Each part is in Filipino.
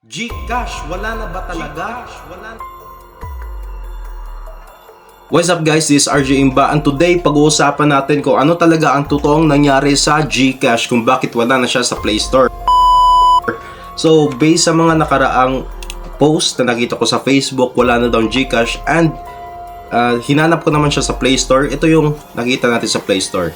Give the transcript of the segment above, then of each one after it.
GCash, wala na ba talaga? What's up guys, this is RJ Imba and today pag-uusapan natin kung ano talaga ang totoong nangyari sa GCash, kung bakit wala na siya sa Play Store. So based sa mga nakaraang post na nakita ko sa Facebook, wala na daw ang GCash and hinanap ko naman siya sa Play Store. Ito yung nakita natin sa Play Store.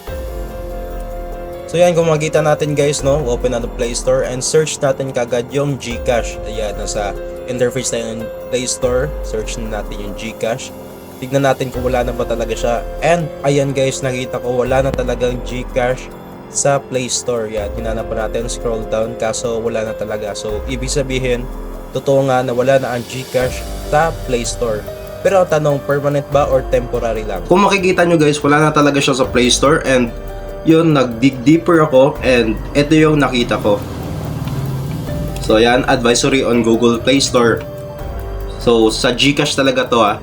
So yan, kung makita natin guys, no, open natin Play Store and search natin kagad yung GCash. Ayan, nasa interface tayo ng Play Store. Search natin yung GCash. Tignan natin kung wala na ba talaga siya. And ayan guys, nakita ko wala na talagang GCash sa Play Store. Yan, hinanap natin, scroll down, kaso wala na talaga. So ibig sabihin, totoo nga na wala na ang GCash sa Play Store. Pero tanong, permanent ba or temporary lang? Kung makikita nyo guys, wala na talaga siya sa Play Store and yun, nag-dig deeper ako and ito yung nakita ko. So yan, advisory on Google Play Store. So sa GCash talaga to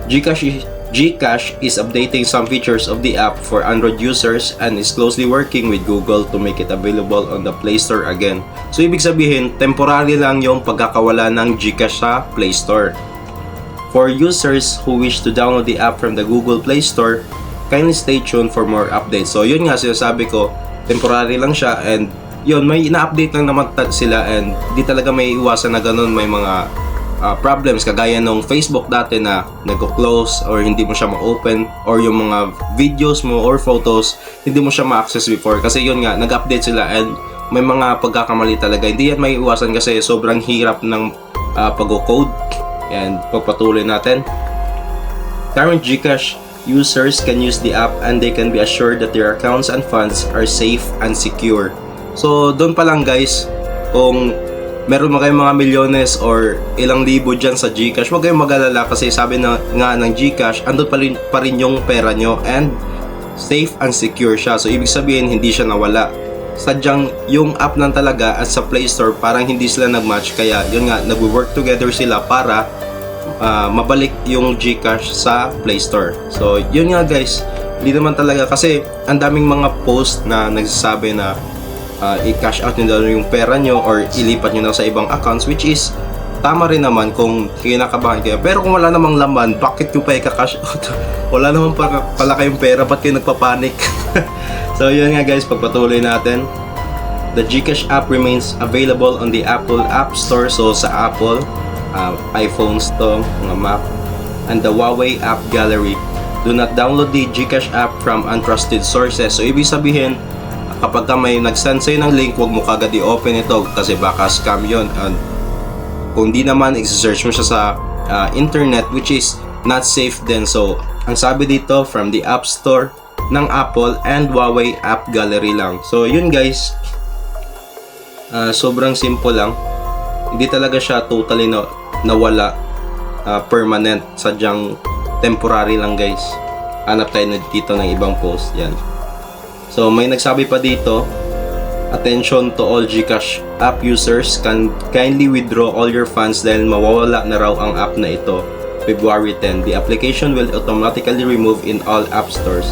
GCash is updating some features of the app for Android users and is closely working with Google to make it available on the Play Store again. So ibig sabihin, temporary lang yung pagkakawala ng GCash sa Play Store. For users who wish to download the app from the Google Play Store, kindly stay tuned for more updates. So yun nga, sinasabi ko, temporary lang siya and yun, may ina-update lang naman sila and di talaga may iwasan na ganun, may mga problems kagaya nung Facebook dati na nagko-close or hindi mo siya ma-open, or yung mga videos mo or photos hindi mo siya ma-access before kasi yun nga, nag-update sila and may mga pagkakamali talaga. Hindi yan may iwasan kasi sobrang hirap ng pag-code. And pagpatuloy natin. Current GCash users can use the app and they can be assured that their accounts and funds are safe and secure. So doon pa lang guys, kung meron mo kayong mga milyones or ilang libo dyan sa GCash, huwag kayong mag-alala kasi sabi na nga ng GCash, andun pa rin yung pera nyo and safe and secure siya. So ibig sabihin, hindi siya nawala. Sadyang yung app lang talaga at sa Play Store parang hindi sila nag-match, kaya yun nga, nag-work together sila para mabalik yung GCash sa Play Store. So yun nga guys, hindi naman talaga kasi ang daming mga post na nagsasabi na i-cash out nyo daw yung pera nyo or ilipat nyo na sa ibang accounts, which is tama rin naman kung kinakabahan kayo. Pero kung wala namang laman, bakit nyo pa i-cash out? Wala naman pala kayong pera, ba't kayo nagpapanik? So yun nga guys, pagpatuloy natin. The GCash app remains available on the Apple App Store. So sa Apple, iPhones to, mga map, and the Huawei App Gallery. Do not download the GCash app from untrusted sources. So ibig sabihin, kapag ka may nag-send sa'yo ng link, huwag mo kagad i-open ito kasi baka scam yun. And kung di naman, i-search mo siya sa internet, which is not safe din. So ang sabi dito, from the App Store ng Apple and Huawei App Gallery lang. So yun guys, sobrang simple lang. Hindi talaga siya totally nawala, permanent. Sadyang temporary lang guys. Hanap tayo dito ng ibang post. Yan. So may nagsabi pa dito, attention to all GCash app users, can kindly withdraw all your funds dahil mawawala na raw ang app na ito February 10. The application will automatically remove in all app stores.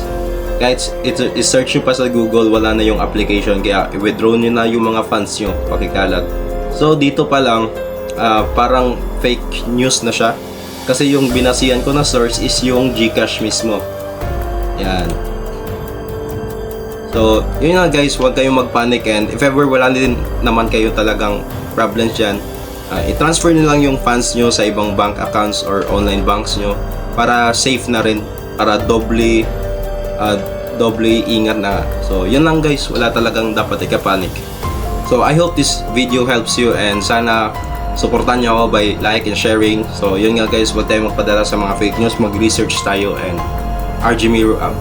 Kahit i-search nyo pa sa Google, wala na yung application, kaya i-withdraw nyo na yung mga funds nyo, pakikalat. So dito pa lang, parang fake news na siya kasi yung binasihan ko na source is yung GCash mismo. Yan. So yun nga guys, huwag kayong magpanic, and if ever wala din naman kayo talagang problems dyan, i-transfer nyo lang yung funds nyo sa ibang bank accounts or online banks nyo para safe na rin, para doble ingat na. So yun lang guys, wala talagang dapat ika-panic. So I hope this video helps you and sana supportan nyo ako by like and sharing. So yun nga guys, huwag tayong magpadala sa mga fake news, mag-research tayo, and RJ Miro out.